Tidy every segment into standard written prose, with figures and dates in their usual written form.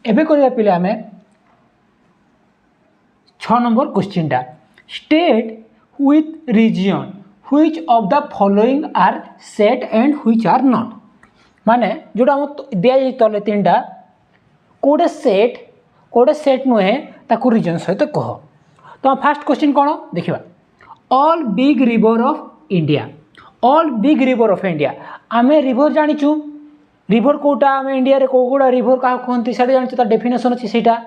एबे करिया पिले आमे 6 नंबर क्वेश्चन टा state with reason which of the following are set and which are not माने जोड़ा हम दिया जाई तले तीनटा कोडे सेट नुहे ताकू रीजन सहित कह तो फास्ट क्वेश्चन कौन देखिबा all big river of India आमे रिवर जानिचु रिवर कोटा आमे इंडिया रे कोगुडा रिवर का कहंती सेटा जानिचु ता डेफिनेशन अछि सेटा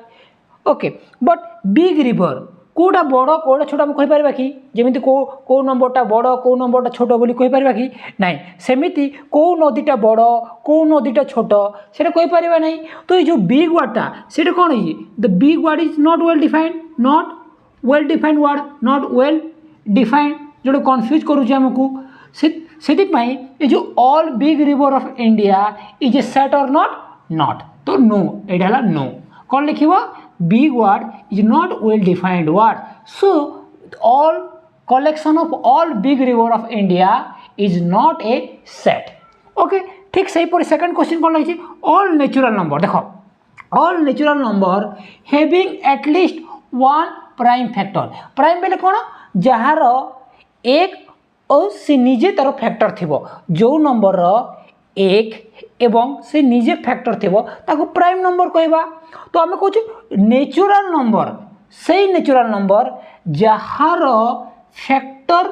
ओके बट बिग रिवर कोटा बड़ कोटा छोटा हम कहि परबा कि जेमिति को नंबरटा बड़ को नंबरटा छोट बोली कहि परबा कि नाही सेमिति को नदीटा बड़ को नदीटा छोट सेटा कहि परबा नाही तो ये जो बिग वाटा सेटा कोन है the big word is not well defined word not well defined जो कन्फ्यूज करूँ आमको से ये जो all big river of India is a set और नॉट तो नो एटा नो कौन लिख big word is not well defined word so all collection of all big river of India is not a set okay ठीक सही पर second question कौन लगी all natural number देखो all natural number having at least one prime factor prime बेले कौन jar एक और से निजे तार फैक्टर थी जो नंबर एक एवं से निजे फैक्टर थी ताको प्राइम नंबर कहवा तो आम कह नेचुरल नंबर से natural number jar factor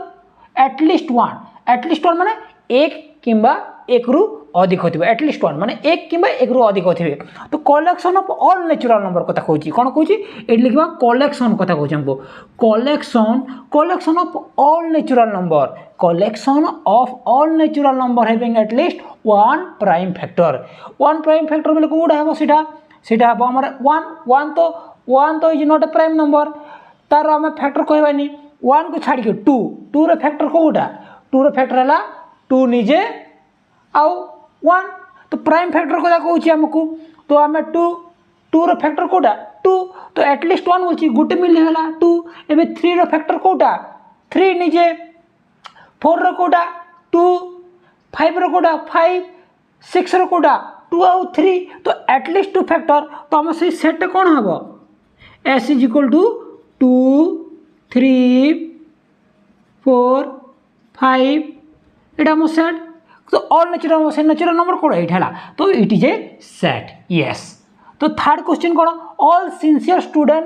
at least one माने एक किंबा एक रु अधिक हो एटलिस्ट वन माने एक किंबा एक रु अधिक थे तो collection of all natural number कथा कहूँ कौन कहूँ ये लिखा कलेक्शन कथा कहूँ हमको collection of all natural number having at least one prime factor बोले कौटा हम सीटा हम आम वन तो is not A prime number तार आम फैक्टर कहबानी वन को छाड़ी टू रे फैक्टर कौटा टू रे फैक्टर है टू निजे आउ वन तो प्राइम फैक्टर कदा कहूँ आमको तो आम टू रो फैक्टर कौटा टू तो एटलिस्ट वन बोलছি गोटे मिलगला टू एवं थ्री रो फैक्टर कौटा थ्री निजे फोर रो कौटा टू फाइव रो कौटा फाइव सिक्स रो कौटा टू आउ थ्री तो एटलिस्ट टू फैक्टर तो आम से सेट कौन हम S is equal to two three four five एटा आम सेट तो ऑल नेचुरल नंबर कौन है तो it is a set yes तो थर्ड क्वेश्चन कौन all sincere student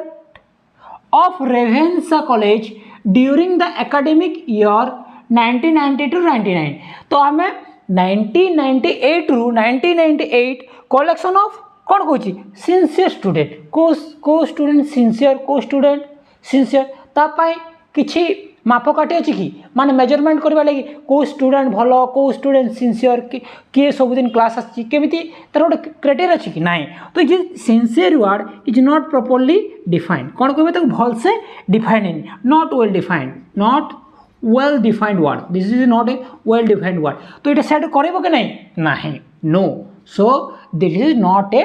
of Ravenshaw college during the academic year 1990 to 99 तो आम 1998 रु 1998 कलेक्शन ऑफ कौन कहूँ सिंसियर स्टूडेंट को स्टूडेंट सिंसियर तापाई किछि मापकाठी अच्छी कि माने मेजरमेंट करवा लगी को स्टूडेंट भलो को स्टूडेंट सिंसियर किए सबुदिन क्लास आमती तार गोटे क्राइटेरिया अच्छी कि नाई तो ये sincere word is not properly defined कौन कहे भल से defined not well defined word this is not a well defined word तो ये सेट करेबो कि नहीं no so this is not a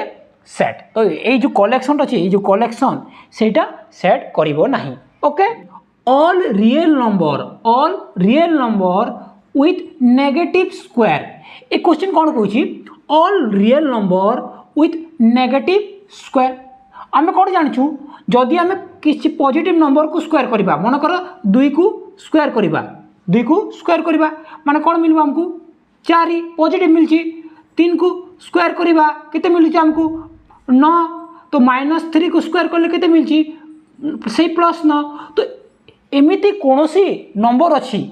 set तो ये जो कलेक्शन अच्छे ये जो कलेक्शन सेटा सेट करिवो नहीं okay all real number with negative square A question कौन कहूँ all real number with negative square आम कौन जाचु जदि आम किसी पॉजिटिव नंबर को स्क्वायर करवा मनकर दुई को स्क्वायर करवा माने कौन मिलवा हमको 4 पॉजिटिव मिलची 3 को स्क्वायर करवा केते मिलची हमको 9 तो -3 को स्क्वायर करले केते मिलची से +9 तो एमिति कौनसी नंबर अच्छी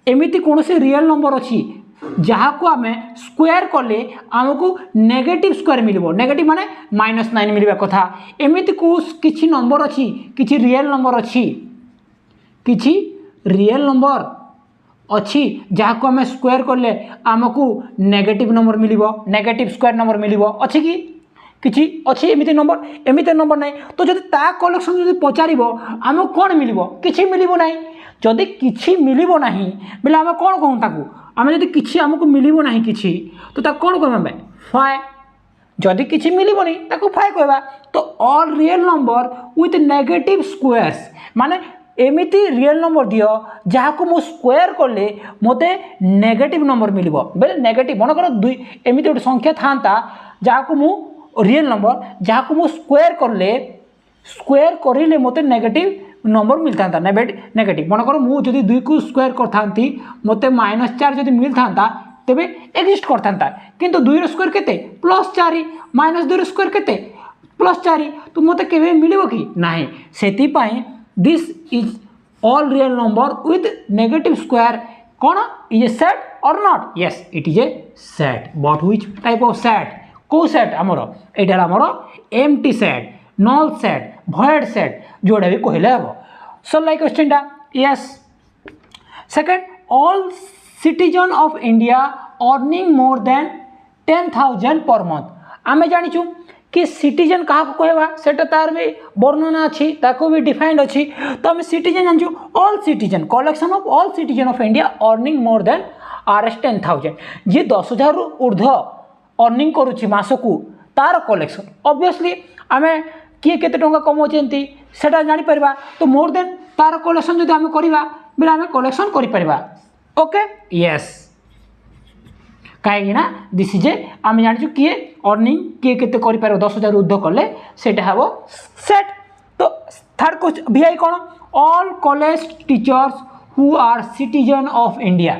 एमिति कौनसी रियल नंबर अच्छी जहाँ को आम स्क्वायर कले आमको नेगेटिव स्क्वायर मिलबो नेगेटिव माने -9 मिलवा कथा एमिति को किछि नंबर अच्छी किछि रियल नंबर अच्छी जहाँ को आम स्क्वायर कले आमको नेगेटिव नंबर मिलबो नेगेटिव स्क्वायर नंबर मिलबो अच्छी कि किछि अच्छी एमिति नंबर नहीं तो जब ता कलेक्शन जब पचार आमको कौन मिलबो किछि मिलबो नहीं जदि किछि मिलबो नहीं बेले आम कौन कहूँ ताकू आम जब किछि आमको मिलबो नहीं किछि तो ता कौन कहबा फाइ जदि किछि मिलबो नहीं ताकू फाइ कहबा तो all real number with negative squares माने एमिति रियल नंबर दियो जहाँ को मु स्क्वायर कले मते नेगेटिव नंबर मिलबो बेले नेगेटिव मन कर दुई एमिति गोटे संख्या थांता जहाँ को मु रियल नंबर जहाँ को स्क्वायर करले मत नेगेटिव नंबर मिलता नेगेटिव मनकर मुझे 2 को स्क्वायर करथांती मते -4 जदि मिलता तेबे एक्जिस्ट करता किंतु 2 स्क्वायर केते +4 -2 स्क्वायर केते +4 तो मते केबे मिलिबो कि नाही सेति पई this is all real number with negative square कौन इज ए सेट और not yes it is a set but which type of set को सेट आमर एटा आमर empty set null set void set जोड़ा भी कहले हम सो लाइक क्वेश्चन टा yes second all citizen of India earning more than 10,000 per month आमे जानिछु कि सिटीजन क्या कहवा सेटा तार भी वर्णना अच्छी ताको भी डिफाइंड अच्छी तो आम सिटीजन जानचु all citizen collection of all citizen of India earning more than RS 10,000 जी 10,000 ऊर्ध्व अर्निंग करुच्ची मासकू तार कलेक्शन ऑब्वियसली आम किए केते टंका कमाउछेंती सेटा जानि परबा तो मोर देन तार कलेक्शन जदि आम करबा बेले आम कलेक्शन करि परबा ओके यस कहीं दिस इज आम जानी किए अर्निंग किए केते करि पार 10,000 ऊर्ध्व कले सेटा हम सेट तो थर्ड क्वेश्चन भी आई कौन all college teachers who are citizen of India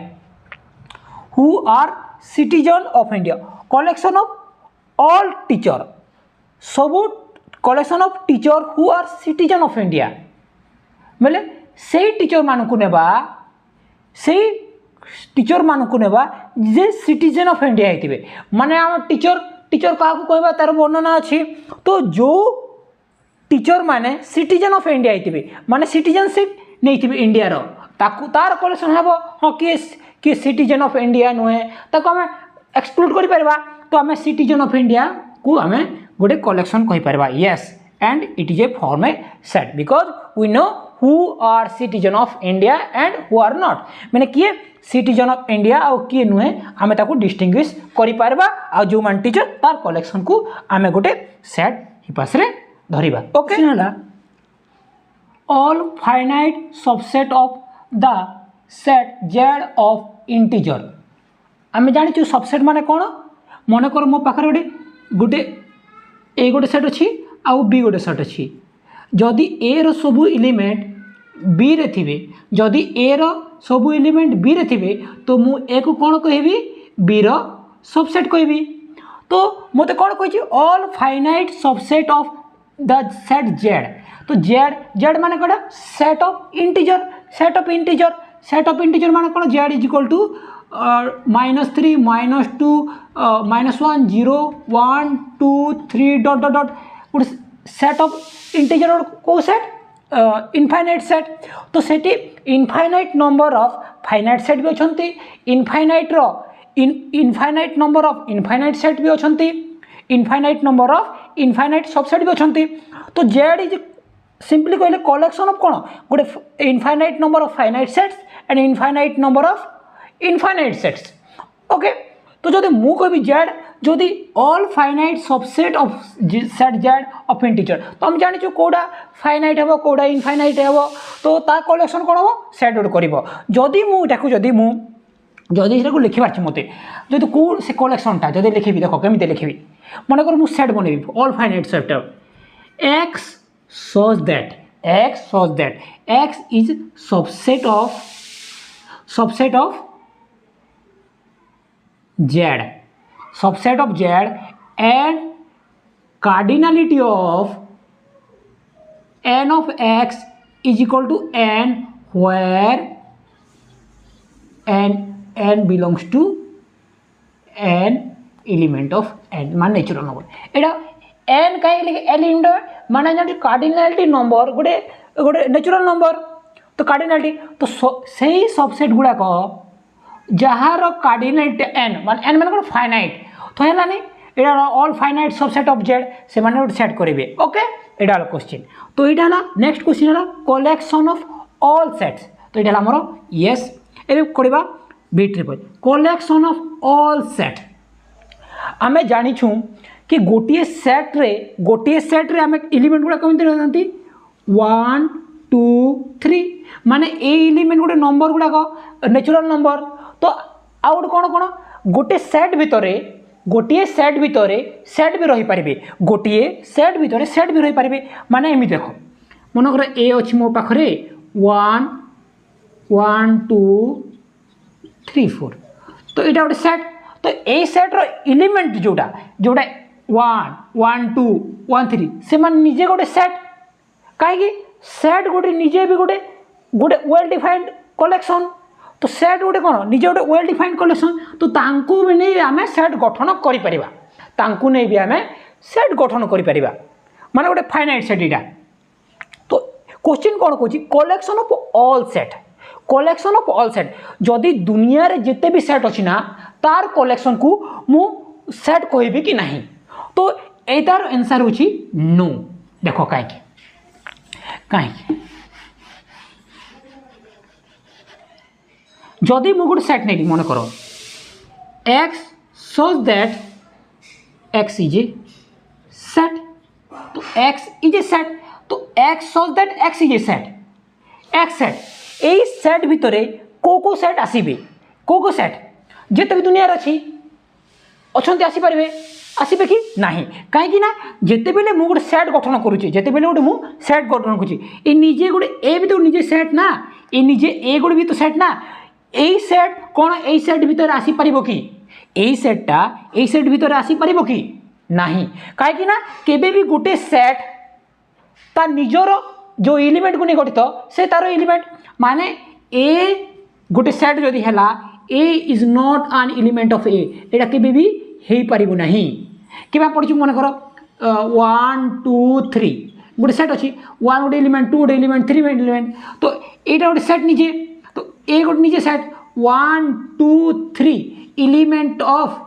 collection of all teacher सबू collection of teacher who are citizen of India बोले से टीचर मानक नेबा से टीचर मानक नेबा जे सिटीजन ऑफ इंडिया होते माने आम टीचर क्या कहवा तार वर्णना अच्छी तो जो टीचर माने सिटीजन ऑफ इंडिया होते माने सिटीजनशिप नहीं इंडिया रो ताकू तार कलेक्शन हम हाँ किए सिटीजन ऑफ इंडिया नुहे ताको आम एक्सक्लूड कर पारबा तो आम सिटीजन ऑफ इंडिया को आम गोटे कलेक्शन कहि पारबा yes and it is a form a set because we know who are citizen of India and who are not मैंने किए सिटीजन ऑफ इंडिया आउ किए नुहे आम ताको डिस्टिंग्विश करि पारबा आ जो मान टीचर तार कलेक्शन को आम गोटे सेट हिपास रे धरिबा ओके हला all finite subset of the set Z of integer आम जानी सबसेट माने कौन मन कर मो पाखर गोटे ए गोटे सेट अच्छी आउ बी गोटे सेट अच्छी जदि ए रो सबू एलिमेंट बी रे थिबे जदि ए रो सबू एलिमेंट बी रे थिबे तो मु ए को कौन कहबी बी रो सबसेट कहबी तो मते कौन कहि all finite subset of the set Z तो जेड माने कौन सेट ऑफ इंटीजर माने कौन Z is equal to -3 -2 -1 0 1 2 3 dot dot dot गोटे सेट ऑफ इंटीजर को सेट इनफाइनाइट सेट तो सेठी infinite number of finite set भी अच्छी infinite number of infinite set भी अच्छी infinite number of infinite subset भी अच्छी तो जेड इज सिंपली कहले कलेक्शन ऑफ कौन गोटे infinite number of finite sets and infinite number of infinite sets okay तो जदि मु कहबी जेड जदि all finite subset of set Z of integer तो हम जानिछु कोडा फाइनाइट हेबो कोडा इनफाइनाइट हेबो तो ता कलेक्शन कोन हेबो सेट आउट करबो जदि मु ताकू जदि सेटा को लिखिबार छ मते जदि को से कलेक्शन ता जदि लिखिबी देखो केमिते लिखिबी मन कर मु सेट बनेबी all finite set x shows that x is subset of z and cardinality of n of x is equal to n where n belongs to n element of n मान natural number एटा n कहीं लिखे element माने जान cardinality number गोटे natural number तो cardinality तो सही subset गुड़ाक jar cardinality n मान फाइनाइट तो है नहीं यहाँ all finite subset of Z से माने गोटे सेट करेंगे ओके यहाँ क्वेश्चन तो यहाँ नेक्स्ट क्वेश्चन है कलेक्शन ऑफ ऑल सेट्स तो यहाँ आमर यस ए करवा बी triple collection of all set आम जानिछु कि गोटे सेट्रे आम एलिमेंट गुड़ा कमी रहती 1 2 3 माने ए एलिमेंट गोटे नंबर गुड़ाक नेचुरल नंबर तो आउ गोटे कौन गोटे सेट भितर गोटे सेट भितर सेट भी रही पारे गोटे सेट भितर सेट भी रही पारे माने एमि देख मनकर ए अच्छी मो पाखरे 1 1 2 3 4 तो यहाँ गोटे सेट तो ये सेट्र एलिमेंट जोड़ा जोड़ा 1 1 2 1 3 से निजे गोटे सेट कहीं सेट गोटे निजे भी गोटे गोटे वेल डिफाइंड कलेक्शन तो सेट गोटे कौन निजे गोटे वेल डिफाइंड कलेक्शन तो तांकू भी नहीं आम सेट गठन करूँ नहीं भी आम सेट गठन कर माने गोटे फाइनाइट सेट यहाँ तो क्वेश्चन कौन कौन कलेक्शन ऑफ ऑल सेट जदि दुनिया रे जिते भी सेट अच्छी ना तार कलेक्शन को मु सेट कहबी कि नहीं तो एतार आंसर होची नो देखो कहीं जदि मु गोटे सेट नहीं मन करो x shows that x is a set तो x is a set तो x shows that x is a set x set এই সেট ভিতরে কো সেট আসবে কো সেট যেতে দুনিয়া अच्छी অছন্তি আসিপারে আসবে কি না কहीं না যেতেবেলে মু গোটে সেট গঠন করুছি যেতেবেলে গোটে মু সেট গঠন করছি এই নিজে গোটে এ भी तो নিজে সেট না এই নিজে এ গোটে भी तो সেট না এই সেট কোন এই সেট ভিতরে আসিপারিব কি এই সেটটা এই সেট ভিতরে আসিপারিব কি नहीं कहीं ना केबे भी गोटे सेट तार निजर जो एलिमेंट को नहीं गठित से तार एलिमेंट माने ए गोटे सेट जदि है A is not an element of A एटा केबे भी हेई पारिबो नहीं केबा पड़छ मन कर 1 2 3 गोटे सेट अछि 1 गोटे एलिमेंट 2 गोटे एलिमेंट 3 एलिमेंट तो एटा गोटे सेट निजे तो ए गोटे निजे सेट 1 2 3 एलिमेंट ऑफ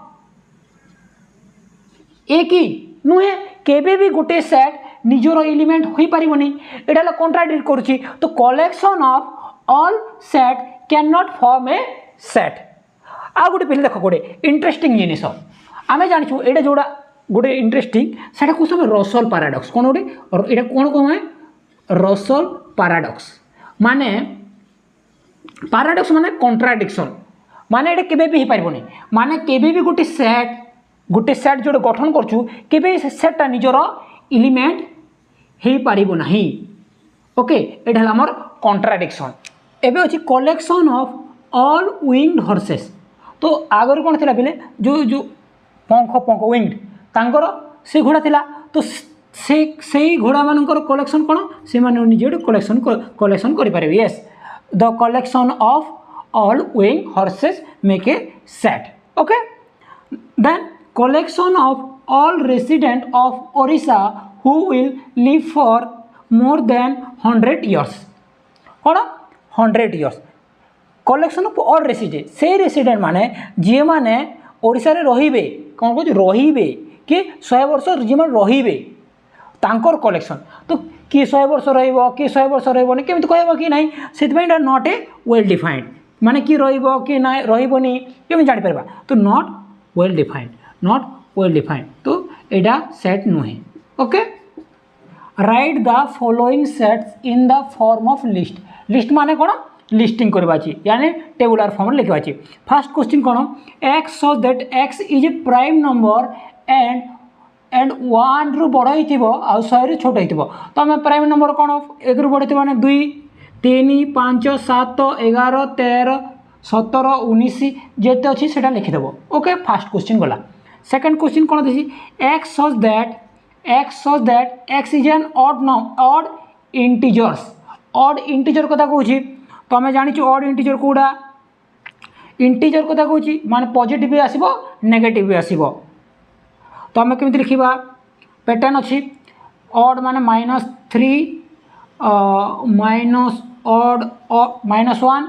ए की नुहे केबे भी गोटे सेट निजर एलिमेंट हो पारिबनी एटा कॉन्ट्राडिक्ट करूची तो collection of all set can not form a set आ गोटे पहले देख गोटे इंटरेस्टिंग जिनिस आम जानी एटा जोड़ा गोटे इंटरेस्टिंग सेटा कौन सब रसल पैराडॉक्स कौन गोटे एटा कौन कौन है रसल पैराडॉक्स माने पैराडॉक्स माने कॉन्ट्राडिक्शन माने एटा केबे भी हो पारिबनी माने केबे भी गोटे सेट जोड़े गठन करछु केबे सेटटा निजर एलिमेंट हो पारिबो नहीं ओके एटा हला हमर कॉन्ट्राडिक्शन एबे अछि collection of all winged horses तो आगर कौन थिला बेले जो जो पंख विंग्ड तांकर से घोड़ा थिला तो से घोड़ा मानकर कलेक्शन कौन से माने निजे कलेक्शन करि पारिबे yes the collection of all wing horses make a set okay then collection of all resident of Orissa who will live for more than 100 years कौन 100 years collection of all resident से resident माने जी माने ओडिशा रे रहिबे कौन कहू रहिबे कि 100 वर्ष जी माने रहिबे तांकर कलेक्शन तो कि 100 वर्ष रहिबो कि 100 वर्ष रहिबोनी केमिति कहबो कि नाही सेतबे नॉट ए वेल डिफाइंड माने कि रहिबो कि ना रहिबोनी केमिति जानि परबा तो not well defined not well defined तो एटा सेट नुहे okay right the following sets in the form of list माने कौन लिस्टिंग करवा यानी टेबुलर फॉर्म लिखवा फर्स्ट क्वेश्चन कौन x so that x is a prime number and 1 रु बड़ हो आ 100 रु छोट हो तो आम प्राइम नंबर कौन 1 रु बड़ माने 2 3 5 7 11 13 17 19 जेते अच्छी से लिखिदेव ओके फास्ट क्वेश्चन गला सेकंड क्वेश्चन कौन देखी x such that x is an odd integer कथा कहूँ तो आम जानी ऑड इंटीजर कौटा इंटीजर कथा कहूँ माने पॉजिटिव भी आसो नेगेटिव भी आसो तो आम केमी लिखा पैटर्न अच्छी ऑड माने -3 -1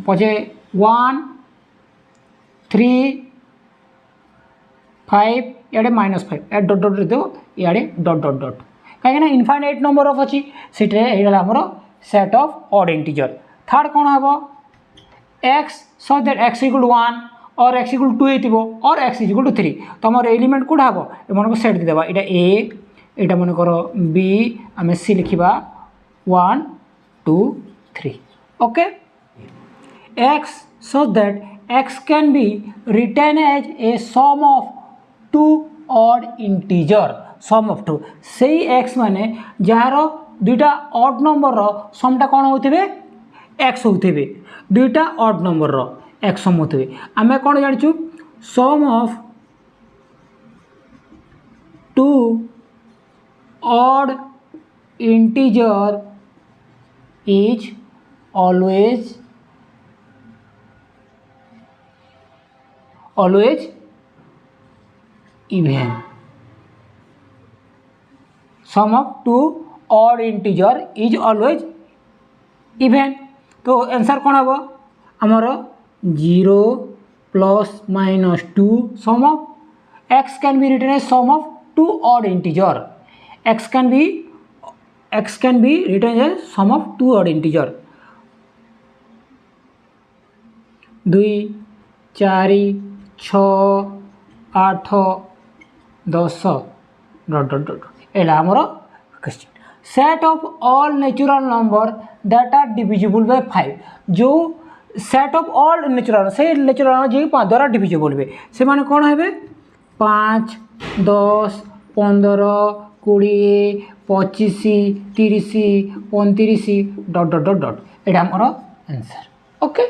पचे 1 3 5 इे -5 डट डट दे इे डट डट डट कहीं इनफाइनाइट नंबर ऑफ अच्छी से आमर set of odd integer third कौन हम x so that x equal 1 और एक्स इक्वल 2 हो और एक्स इक्वल 3 तो आम एलिमेंट कौटा हम मन को सेट देदेबा यहाँ मनकर बी आम सी लिखा 1 2 3 okay x so that x can be written as a sum of two odd integer, sum of two से x माने जार दुईटा odd नंबर रो समटा कौन होते x होते दुईटा odd नंबर रो x सम होते आमे कौन जानिछु sum of two odd integer is always even. Sum of two odd integer is always even. तो आंसर कौन हम आमर 0 plus minus 2 sum of x can be written as sum of two odd integer. x can be written as sum of two odd integer. 2 4 6 8 10 dot dot dot एला हमर question set of all natural number that are divisible by 5 जो set of all natural से natural जे 5 द्वारा divisible बे से माने कोन हेबे 5 10 15 20 25 30 35 dot dot dot dot एटा हमर आंसर ओके।